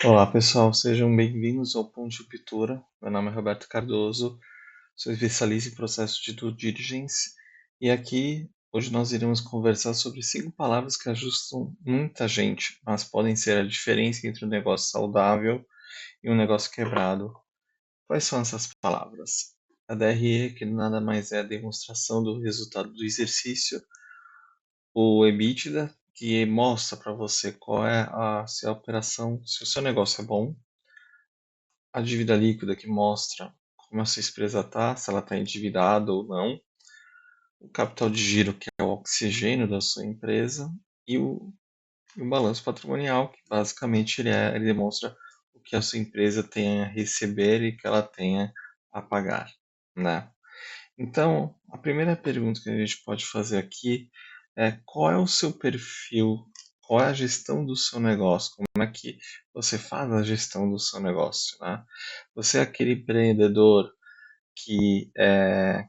Olá pessoal, sejam bem-vindos ao Ponto de Ruptura. Meu nome é Roberto Cardoso, sou especialista em processos de due diligence e aqui hoje nós iremos conversar sobre 5 palavras que ajustam muita gente, mas podem ser a diferença entre um negócio saudável e um negócio quebrado. Quais são essas palavras? A DRE, que nada mais é a demonstração do resultado do exercício, o EBITDA, que mostra para você qual é se a operação, se o seu negócio é bom, a dívida líquida que mostra como a sua empresa está, se ela está endividada ou não, o capital de giro, que é o oxigênio da sua empresa, e o balanço patrimonial, que basicamente ele demonstra o que a sua empresa tem a receber e que ela tenha a pagar, né? Então, a primeira pergunta que a gente pode fazer aqui é qual é o seu perfil, qual é a gestão do seu negócio, como é que você faz a gestão do seu negócio, né? Você é aquele empreendedor que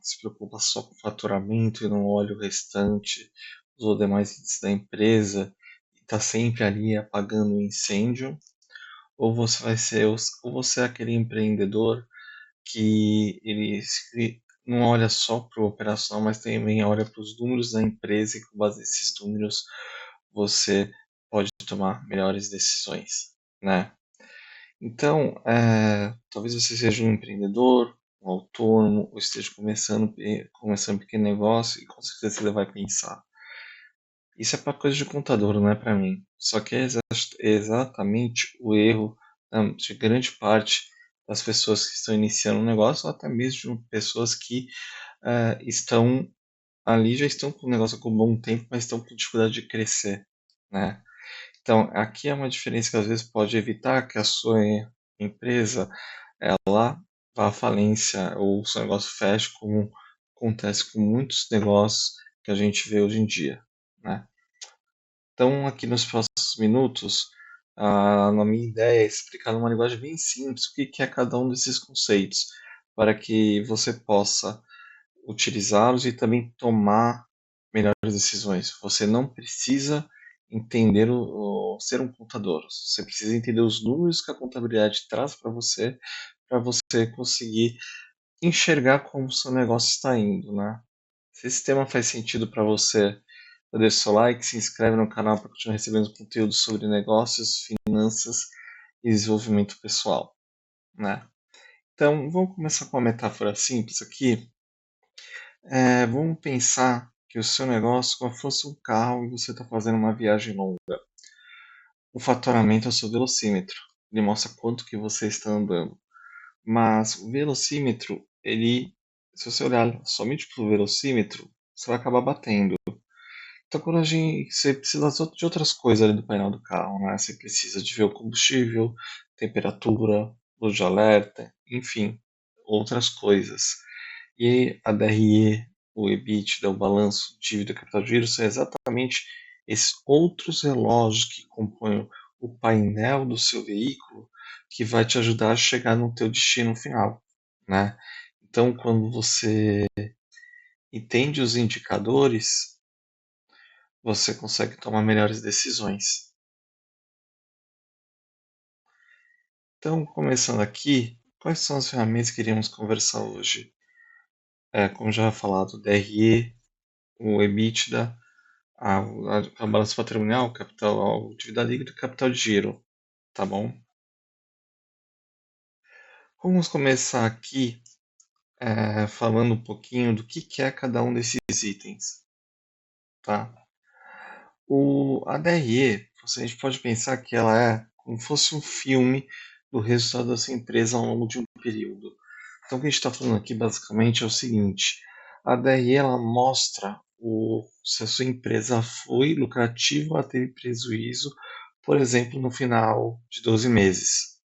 se preocupa só com o faturamento e não olha o restante, os demais índices da empresa, e está sempre ali apagando o incêndio, ou você é aquele empreendedor que não olha só para o operacional, mas também olha para os números da empresa e com base nesses números você pode tomar melhores decisões, né? Então, talvez você seja um empreendedor, um autônomo, ou esteja começando um pequeno negócio e com certeza você vai pensar. Isso é para coisa de contador, não é para mim. Só que é exatamente o erro de grande parte das pessoas que estão iniciando um negócio, ou até mesmo de pessoas que estão ali, já estão com o negócio com um bom tempo, mas estão com dificuldade de crescer, né? Então, aqui é uma diferença que às vezes pode evitar que a sua empresa ela vá à falência ou o seu negócio feche, como acontece com muitos negócios que a gente vê hoje em dia, né? Então, aqui nos próximos minutos, a minha ideia é explicar numa linguagem bem simples o que é cada um desses conceitos, para que você possa utilizá-los e também tomar melhores decisões. Você não precisa entender ser um contador. Você precisa entender os números que a contabilidade traz para você conseguir enxergar como o seu negócio está indo, né? Se esse tema faz sentido para você, deixe seu like, se inscreve no canal para continuar recebendo conteúdo sobre negócios, finanças e desenvolvimento pessoal, né? Então, vamos começar com uma metáfora simples aqui. Vamos pensar que o seu negócio como fosse um carro e você está fazendo uma viagem longa. O faturamento é o seu velocímetro. Ele mostra quanto que você está andando. Mas o velocímetro, se você olhar somente para o velocímetro, você vai acabar batendo. Então, você precisa de outras coisas ali do painel do carro, né? Você precisa de ver o combustível, temperatura, luz de alerta, enfim, outras coisas. E a DRE, o EBITDA, o balanço, dívida, capital de giro, são exatamente esses outros relógios que compõem o painel do seu veículo que vai te ajudar a chegar no teu destino final, né? Então, quando você entende os indicadores, você consegue tomar melhores decisões. Então, começando aqui, quais são as ferramentas que iremos conversar hoje? Como já falado, DRE, o EBITDA, a balança patrimonial, capital, a dívida líquida e capital de giro, tá bom? Vamos começar aqui falando um pouquinho do que é cada um desses itens, tá? A DRE, a gente pode pensar que ela é como se fosse um filme do resultado da sua empresa ao longo de um período. Então, o que a gente está falando aqui basicamente é o seguinte: a DRE ela mostra se a sua empresa foi lucrativa ou teve prejuízo, por exemplo, no final de 12 meses.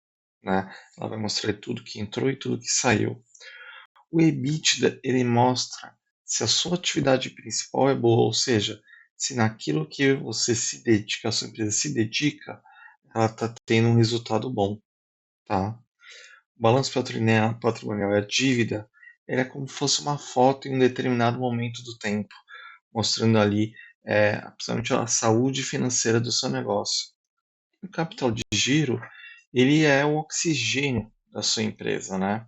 Né? Ela vai mostrar tudo que entrou e tudo que saiu. O EBITDA ele mostra se a sua atividade principal é boa, ou seja, se naquilo que você se dedica, a sua empresa se dedica, ela está tendo um resultado bom. Tá? O balanço patrimonial e a dívida, ele é como se fosse uma foto em um determinado momento do tempo, mostrando ali principalmente a saúde financeira do seu negócio. O capital de giro, ele é o oxigênio da sua empresa, né?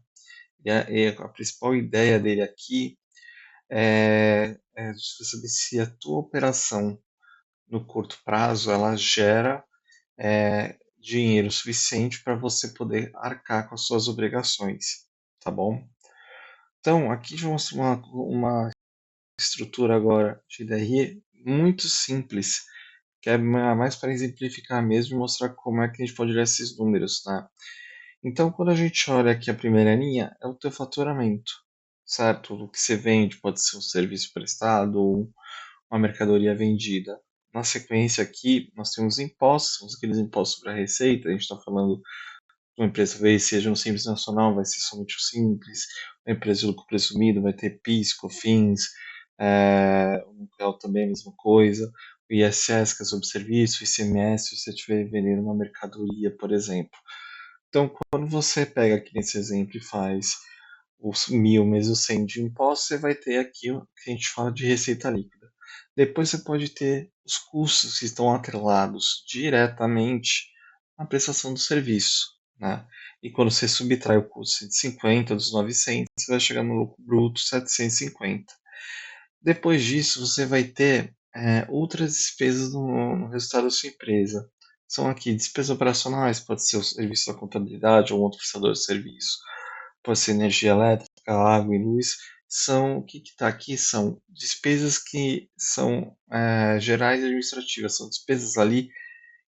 E a principal ideia dele aqui é você saber se a tua operação no curto prazo ela gera dinheiro suficiente para você poder arcar com as suas obrigações, tá bom? Então, aqui eu mostro uma estrutura agora de DRE muito simples, que é mais para exemplificar mesmo e mostrar como é que a gente pode olhar esses números, né? Então, quando a gente olha aqui a primeira linha, é o teu faturamento, certo? O que você vende pode ser um serviço prestado ou uma mercadoria vendida. Na sequência aqui, nós temos impostos, temos aqueles impostos sobre a receita, a gente está falando de uma empresa, talvez seja no Simples Nacional, vai ser somente o Simples, uma empresa de lucro presumido vai ter PIS, COFINS, o Nuclear também é a mesma coisa, o ISS, que é sobre serviço, o ICMS, se você estiver vendendo uma mercadoria, por exemplo. Então, quando você pega aqui nesse exemplo e faz os 1.000 menos os 100 de imposto, você vai ter aqui o que a gente fala de receita líquida. Depois você pode ter os custos que estão atrelados diretamente à prestação do serviço, né? E quando você subtrai o custo de 150 dos 900, você vai chegar no lucro bruto 750. Depois disso, você vai ter outras despesas no resultado da sua empresa. São aqui despesas operacionais, pode ser o serviço da contabilidade ou um outro prestador de serviço, pode ser energia elétrica, água e luz. São o que está aqui são despesas que são gerais e administrativas, são despesas ali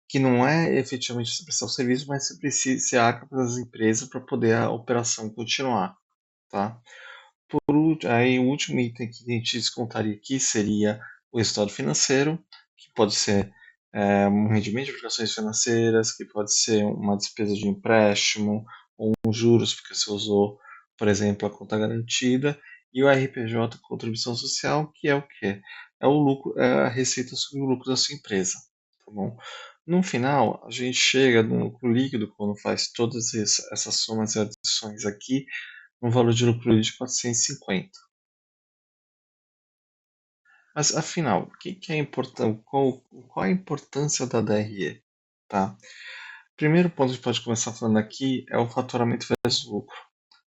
que não é efetivamente você prestar o serviço, mas você precisa se arca para as empresas para poder a operação continuar, tá? Aí o último item que a gente descontaria aqui seria o resultado financeiro, que pode ser um rendimento de obrigações financeiras, que pode ser uma despesa de empréstimo, ou um juros, porque você usou, por exemplo, a conta garantida, e o RPJ, contribuição social, que é o quê? É o lucro, é a receita sobre o lucro da sua empresa, tá bom? No final, a gente chega no lucro líquido quando faz todas essas somas e adições aqui, um valor de lucro líquido de 450. Mas afinal, o que é importante? Qual a importância da DRE? Tá? Primeiro ponto que a gente pode começar falando aqui é o faturamento versus lucro.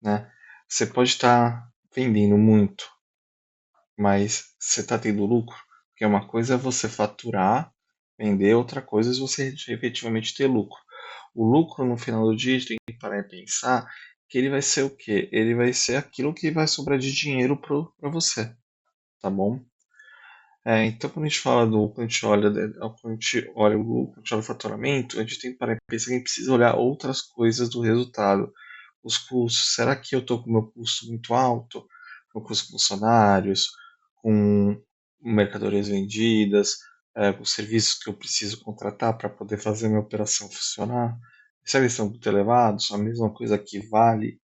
Né? Você pode estar vendendo muito, mas você está tendo lucro, porque uma coisa é você faturar, vender, outra coisa é você efetivamente ter lucro. O lucro no final do dia a gente tem que parar e pensar que ele vai ser o quê? Ele vai ser aquilo que vai sobrar de dinheiro para você, tá bom? Então quando a gente fala quando a gente olha, quando a gente olha o lucro, quando a gente olha o faturamento, a gente tem que parar e pensar que a gente precisa olhar outras coisas do resultado. Os custos, será que eu estou com o meu custo muito alto? Com custo com funcionários, com mercadorias vendidas, com serviços que eu preciso contratar para poder fazer a minha operação funcionar? Será que eles estão muito elevados? A mesma coisa que vale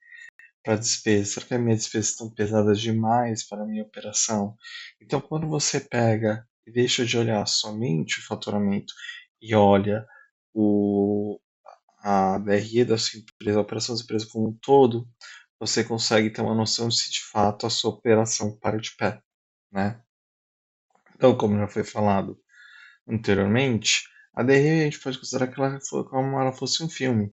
para despesa. Será que as minhas despesas estão pesadas demais para a minha operação? Então, quando você pega e deixa de olhar somente o faturamento e olha o, a DRE da sua empresa, a operação da sua empresa como um todo, você consegue ter uma noção de se de fato a sua operação para de pé, né? Então, como já foi falado anteriormente, a DRE a gente pode considerar que ela como ela fosse um filme.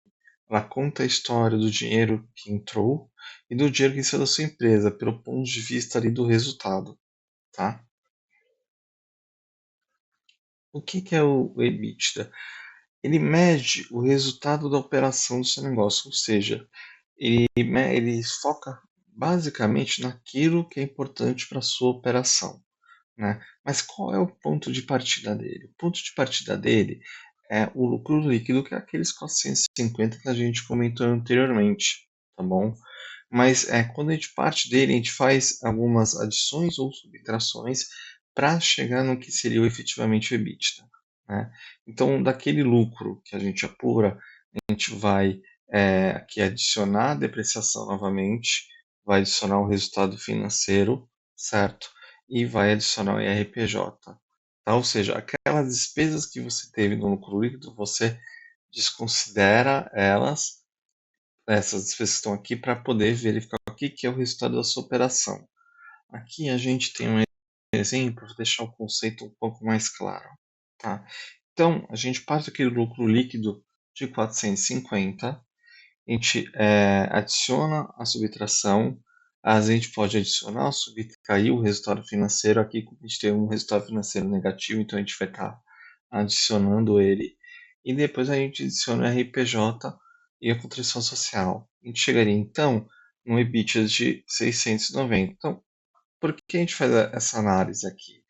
Ela conta a história do dinheiro que entrou e do dinheiro que saiu da sua empresa, pelo ponto de vista ali do resultado, tá? O que é o EBITDA? Ele mede o resultado da operação do seu negócio, ou seja, ele foca basicamente naquilo que é importante para a sua operação, né? Mas qual é o ponto de partida dele? O ponto de partida dele é o lucro líquido, que é aqueles 450 que a gente comentou anteriormente, tá bom? Mas quando a gente parte dele, a gente faz algumas adições ou subtrações para chegar no que seria efetivamente o EBITDA, né? Então, daquele lucro que a gente apura, a gente vai aqui adicionar a depreciação novamente, vai adicionar o resultado financeiro, certo? E vai adicionar o IRPJ. Tá? Ou seja, aquelas despesas que você teve no lucro líquido, você desconsidera elas, essas despesas que estão aqui, para poder verificar o que é o resultado da sua operação. Aqui a gente tem um exemplo para deixar o conceito um pouco mais claro. Tá? Então, a gente parte daquele lucro líquido de 450, a gente adiciona a subtração, a gente pode adicionar ou subtrair o resultado financeiro. Aqui a gente tem um resultado financeiro negativo, então a gente vai estar adicionando ele, e depois a gente adiciona o RPJ e a contribuição social. A gente chegaria então no EBITDA de 690. Então, por que a gente faz essa análise aqui?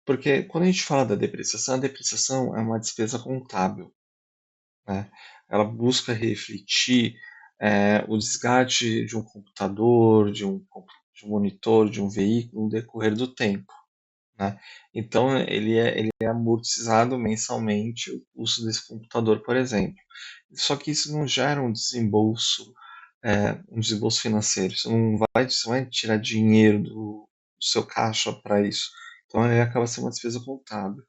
Porque quando a gente fala da depreciação, a depreciação é uma despesa contábil, né? Ela busca refletir o desgaste de um computador, de um monitor, de um veículo no decorrer do tempo, né? Então ele é amortizado mensalmente o custo desse computador, por exemplo. Só que isso não gera um desembolso financeiro. Você não vai tirar dinheiro do seu caixa para isso. Então ele acaba sendo uma despesa contábil.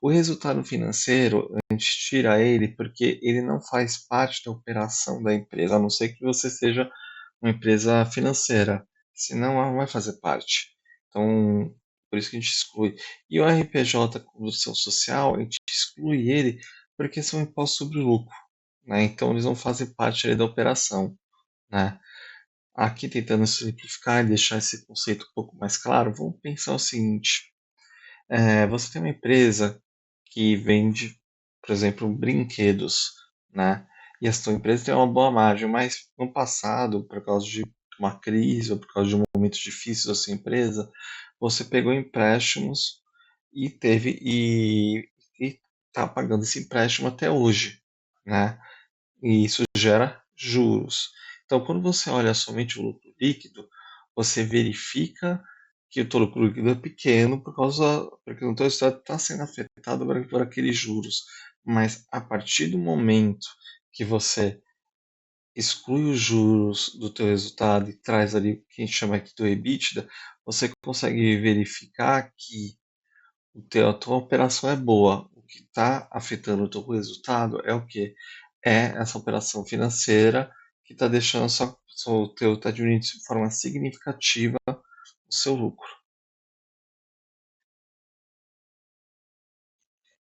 O resultado financeiro, a gente tira ele porque ele não faz parte da operação da empresa, a não ser que você seja uma empresa financeira, senão ela não vai fazer parte. Então, por isso que a gente exclui. E o RPJ, Contribuição Social, a gente exclui ele porque são impostos sobre o lucro, né? Então, eles não fazem parte ali da operação, né? Aqui, tentando simplificar e deixar esse conceito um pouco mais claro, vamos pensar o seguinte: você tem uma empresa que vende, por exemplo, brinquedos, né? E a sua empresa tem uma boa margem, mas no passado, por causa de uma crise ou por causa de um momento difícil da sua empresa, você pegou empréstimos e está pagando esse empréstimo até hoje, né? E isso gera juros. Então, quando você olha somente o lucro líquido, você verifica que o teu lucro líquido é pequeno porque o teu estado está sendo afetado por aqueles juros. Mas a partir do momento que você exclui os juros do teu resultado e traz ali o que a gente chama aqui do EBITDA, você consegue verificar que a tua operação é boa. O que está afetando o teu resultado é o que? É essa operação financeira que está deixando o teu está diminuindo de forma significativa o seu lucro,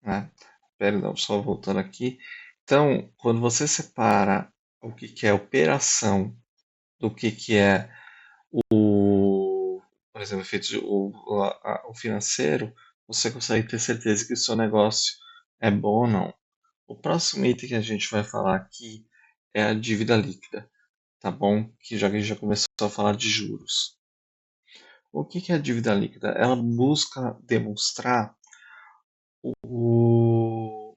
né? Perdão, só voltando aqui. Então, quando você separa o que é operação do que é por exemplo, o financeiro, você consegue ter certeza que o seu negócio é bom ou não. O próximo item que a gente vai falar aqui é a dívida líquida, tá bom? Que já que a gente já começou a falar de juros. O que é a dívida líquida? Ela busca demonstrar o,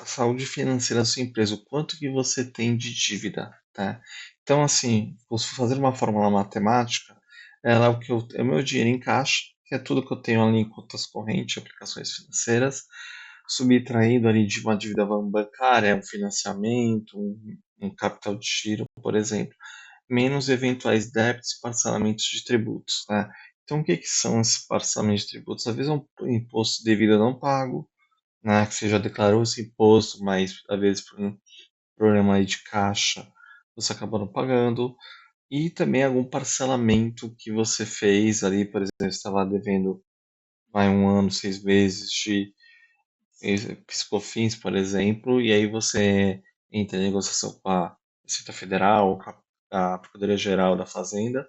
a saúde financeira da sua empresa, o quanto que você tem de dívida, tá? Então, assim, se for fazer uma fórmula matemática, ela é é o meu dinheiro em caixa, que é tudo que eu tenho ali em contas correntes, aplicações financeiras, subtraído ali de uma dívida bancária, um financiamento, um capital de giro, por exemplo, menos eventuais débitos e parcelamentos de tributos, né? Então, o que que são esses parcelamentos de tributos? Às vezes é um imposto devido a não pago, né? Que você já declarou esse imposto, mas às vezes por um problema aí de caixa você acabou não pagando. E também algum parcelamento que você fez ali, por exemplo, você estava devendo vai um ano, 6 meses de PiscoFins, por exemplo, e aí você entra em negociação com a Receita Federal, com a Procuradoria Geral da Fazenda,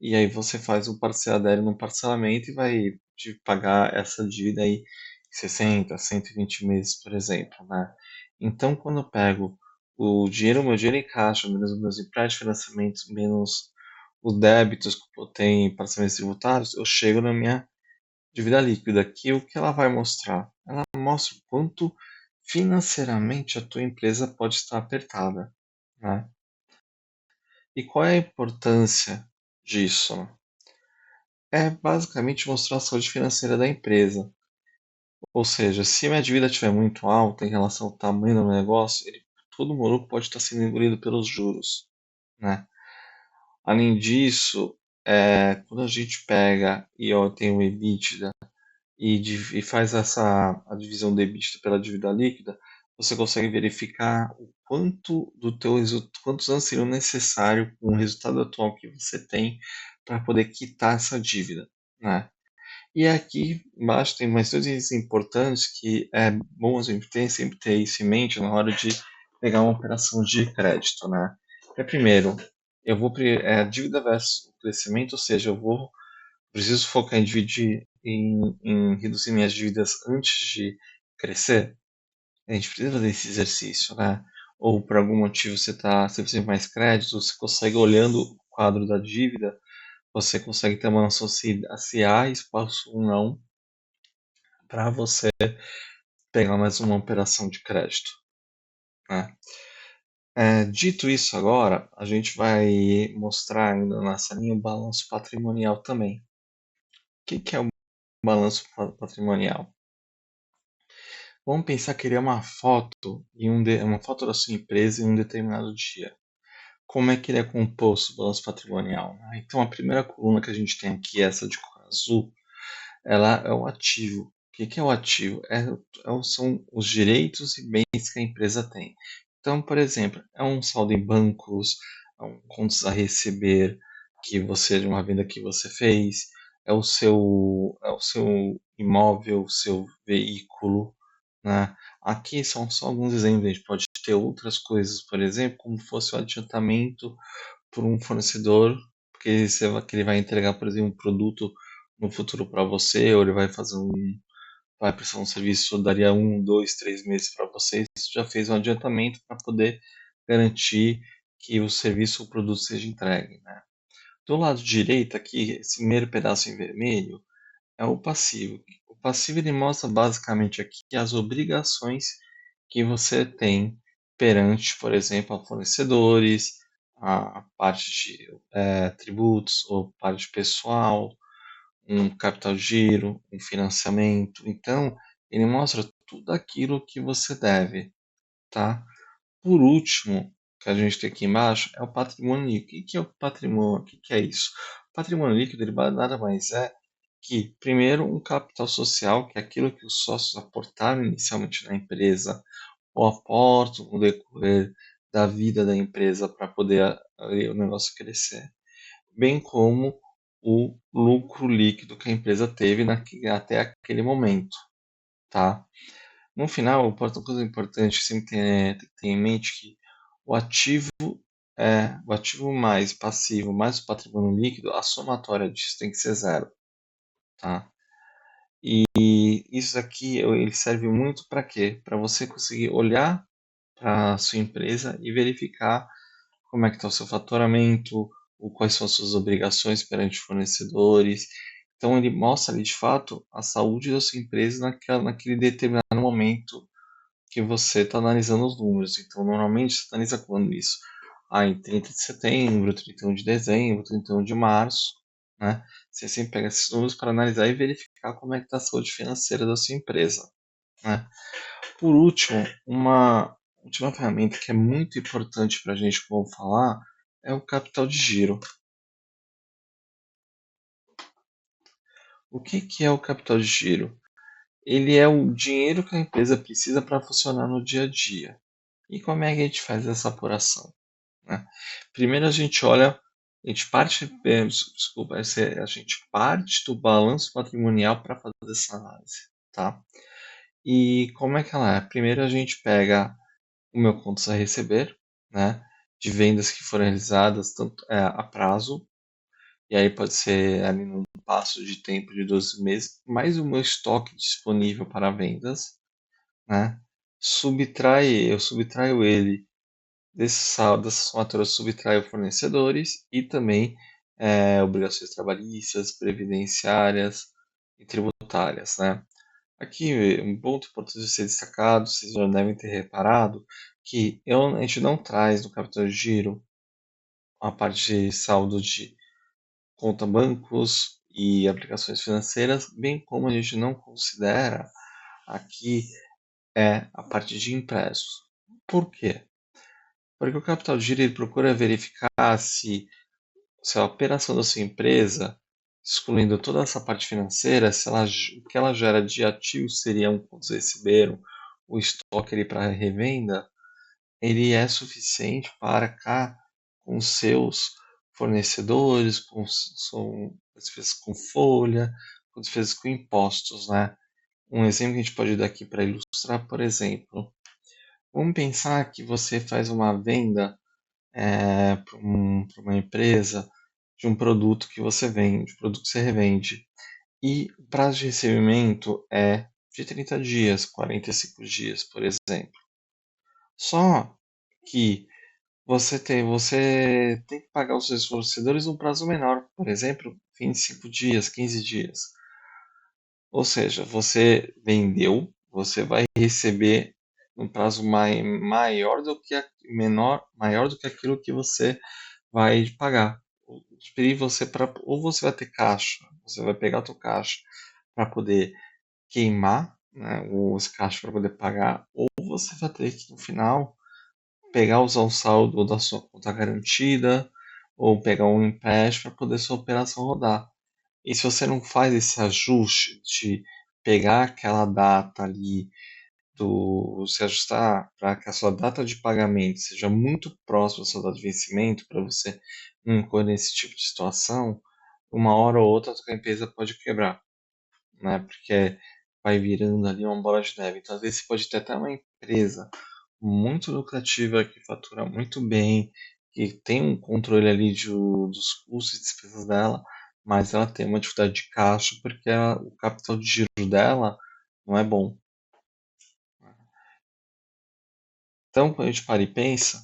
e aí você faz um adere num parcelamento e vai te pagar essa dívida aí em 60, 120 meses, por exemplo, né? Então, quando eu pego meu dinheiro em caixa, menos os meus empréstimos, financiamentos, menos os débitos que eu tenho em parcelamentos tributários, eu chego na minha dívida líquida, que o que ela vai mostrar? Ela mostra o quanto financeiramente a tua empresa pode estar apertada, né? E qual é a importância disso? É basicamente mostrar a saúde financeira da empresa. Ou seja, se minha dívida estiver muito alta em relação ao tamanho do meu negócio, todo o lucro pode estar sendo engolido pelos juros, né? Além disso, quando a gente pega e tem o EBITDA e faz a divisão do EBITDA pela dívida líquida, você consegue verificar o quantos anos seriam necessários com o resultado atual que você tem para poder quitar essa dívida, né? E aqui embaixo tem mais dois itens importantes que é bom a gente sempre ter isso em mente na hora de pegar uma operação de crédito, né? Primeiro, eu vou dívida versus crescimento, ou seja, preciso focar em dividir, em reduzir minhas dívidas antes de crescer. A gente precisa fazer esse exercício, né? Ou por algum motivo você precisa de mais crédito, você consegue, olhando o quadro da dívida, você consegue ter uma noção se há espaço ou não para você pegar mais uma operação de crédito, né? Dito isso agora, a gente vai mostrar ainda nessa linha o balanço patrimonial também. O que é o balanço patrimonial? Vamos pensar que ele é uma foto uma foto da sua empresa em um determinado dia. Como é que ele é composto, o balanço patrimonial, né? Então, a primeira coluna que a gente tem aqui, essa de cor azul, ela é o ativo. O que é o ativo? São os direitos e bens que a empresa tem. Então, por exemplo, é um saldo em bancos, é um contas a receber de uma venda que você fez, é o seu imóvel, o seu veículo, né? Aqui são só alguns exemplos, a gente pode ter outras coisas, por exemplo, como fosse o adiantamento por um fornecedor, que ele vai entregar, por exemplo, um produto no futuro para você, ou ele vai prestar um serviço, daria 1, 2, 3 meses para você, isso já fez um adiantamento para poder garantir que o serviço ou produto seja entregue, né? Do lado direito aqui, esse primeiro pedaço em vermelho, é o passivo. O passivo ele mostra basicamente aqui as obrigações que você tem perante, por exemplo, a fornecedores, a parte de tributos ou parte pessoal, um capital de giro, um financiamento. Então, ele mostra tudo aquilo que você deve, tá? Por último, que a gente tem aqui embaixo, é o patrimônio líquido. O que é o patrimônio? O que é isso? O patrimônio líquido ele nada mais é que, primeiro, um capital social, que é aquilo que os sócios aportaram inicialmente na empresa, ou aportam no decorrer da vida da empresa para poder o negócio crescer, bem como o lucro líquido que a empresa teve até aquele momento, tá? No final, uma coisa importante que sempre tem que ter em mente que o ativo o ativo mais passivo mais o patrimônio líquido, a somatória disso tem que ser zero, tá? E isso aqui ele serve muito para quê? Para você conseguir olhar para a sua empresa e verificar como é que está o seu faturamento, quais são as suas obrigações perante fornecedores. Então ele mostra ali de fato a saúde da sua empresa naquele determinado momento que você está analisando os números. Então normalmente você analisa quando isso? Em 30 de setembro, 31 de dezembro, 31 de março, né? Você sempre pega esses números para analisar e verificar como é que está a saúde financeira da sua empresa, né? Por último, uma última ferramenta que é muito importante para a gente, como falar, é o capital de giro. O que é o capital de giro? Ele é o dinheiro que a empresa precisa para funcionar no dia a dia. E como é que a gente faz essa apuração, né? Primeiro a gente parte, desculpa, a gente parte do balanço patrimonial para fazer essa análise, tá? E como é que ela é? Primeiro a gente pega o meu contas a receber, né? De vendas que foram realizadas tanto a prazo, e aí pode ser ali num passo de tempo de 12 meses, mais o meu estoque disponível para vendas, né? Eu subtraio ele desse saldo, dessa somatória, eu subtraio fornecedores e também obrigações trabalhistas, previdenciárias e tributárias, né? Aqui, um ponto importante de ser destacado, vocês já devem ter reparado, que a gente não traz no capital de giro a parte de saldo de conta bancos e aplicações financeiras, bem como a gente não considera aqui a parte de impressos. Por quê? Porque o capital de giro ele procura verificar se a operação da sua empresa, excluindo toda essa parte financeira, o que ela gera de ativos seriam quantos receberam, o estoque para revenda, ele é suficiente para cá com seus fornecedores, com despesas com folha, com despesas com impostos, né? Um exemplo que a gente pode dar aqui para ilustrar, por exemplo, Vamos pensar que você faz uma venda para uma empresa de um produto que você vende, um produto que você revende. E o prazo de recebimento é de 30 dias, 45 dias, por exemplo. Só que você tem que pagar os seus fornecedores num prazo menor, por exemplo, 25 dias, 15 dias. Ou seja, você vendeu, você vai receber um prazo maior do que maior do que aquilo que você vai pagar. Pedir você para ou você vai ter caixa, você vai pegar a tua caixa para poder queimar, né, os caixas para poder pagar, ou você vai ter que no final pegar usar o saldo da sua conta garantida ou pegar um empréstimo para poder sua operação rodar. E se você não faz esse ajuste de pegar aquela data ali se ajustar para que a sua data de pagamento seja muito próxima da sua data de vencimento, para você não incorrer nesse tipo de situação, uma hora ou outra a sua empresa pode quebrar, né? Porque vai virando ali uma bola de neve. Então, às vezes, você pode ter até uma empresa muito lucrativa, que fatura muito bem, que tem um controle ali dos custos e despesas dela, mas ela tem uma dificuldade de caixa porque o capital de giro dela não é bom. Então, quando a gente para e pensa,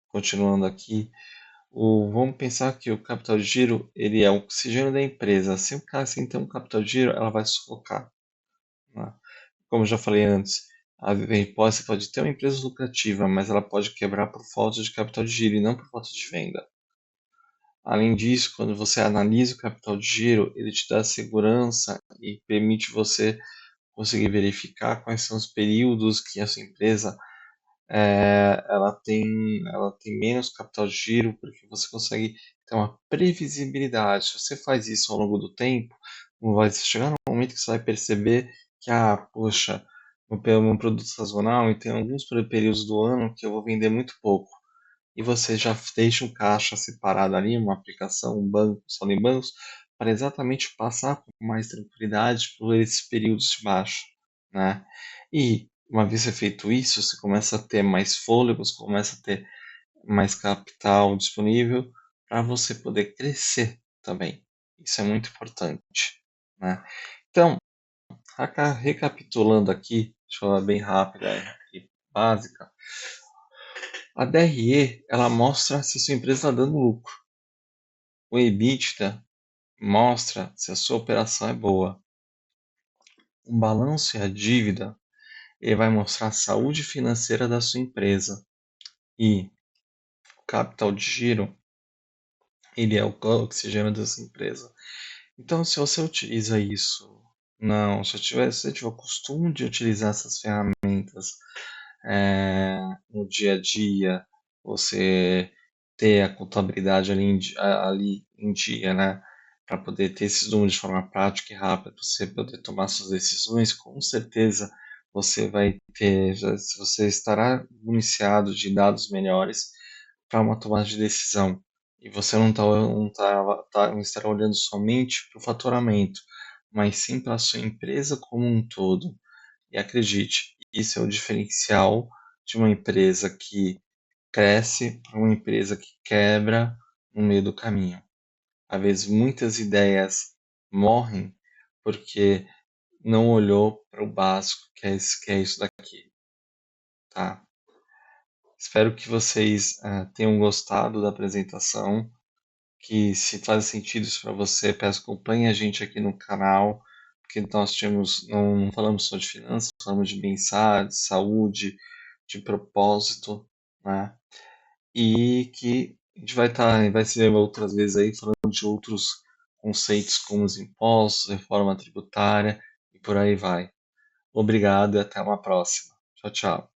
continuando aqui, vamos pensar que o capital de giro ele é o oxigênio da empresa. Se o cara sem ter um capital de giro, ela vai sufocar, né? Como eu já falei antes, você pode ter uma empresa lucrativa, mas ela pode quebrar por falta de capital de giro e não por falta de venda. Além disso, quando você analisa o capital de giro, ele te dá segurança e permite você conseguir verificar quais são os períodos que a sua empresa ela tem menos capital de giro, porque você consegue ter uma previsibilidade. Se você faz isso ao longo do tempo, vai chegar no momento que você vai perceber que, poxa, meu produto sazonal e tem alguns períodos do ano que eu vou vender muito pouco. E você já deixa um caixa separado ali, uma aplicação, um banco, saldo em bancos, para exatamente passar com mais tranquilidade por esses períodos de baixa, né? E uma vez feito isso, você começa a ter mais fôlego, você começa a ter mais capital disponível para você poder crescer também. Isso é muito importante, né? Então, recapitulando aqui, de forma bem rápida e básica, a DRE ela mostra se sua empresa está dando lucro. O EBITDA mostra se a sua operação é boa. O balanço e a dívida ele vai mostrar a saúde financeira da sua empresa. E o capital de giro ele é o oxigênio dessa empresa. Então, se você utiliza isso, não, se você tiver o costume de utilizar essas ferramentas no dia a dia, você ter a contabilidade ali em dia, né? Para poder ter esses números de forma prática e rápida, para você poder tomar suas decisões, com certeza você vai ter, você estará municiado de dados melhores para uma tomada de decisão. E você não estará olhando somente para o faturamento, mas sim para a sua empresa como um todo. E acredite, isso é o diferencial de uma empresa que cresce para uma empresa que quebra no meio do caminho. Às vezes, muitas ideias morrem porque não olhou para o básico, que é isso daqui, tá? Espero que vocês tenham gostado da apresentação, que se faz sentido isso para você, peço acompanhe a gente aqui no canal, porque não falamos só de finanças, falamos de bem-estar, de saúde, de propósito, né? E que a gente vai se ver outras vezes aí falando de outros conceitos como os impostos, reforma tributária e por aí vai. Obrigado e até uma próxima. Tchau, tchau.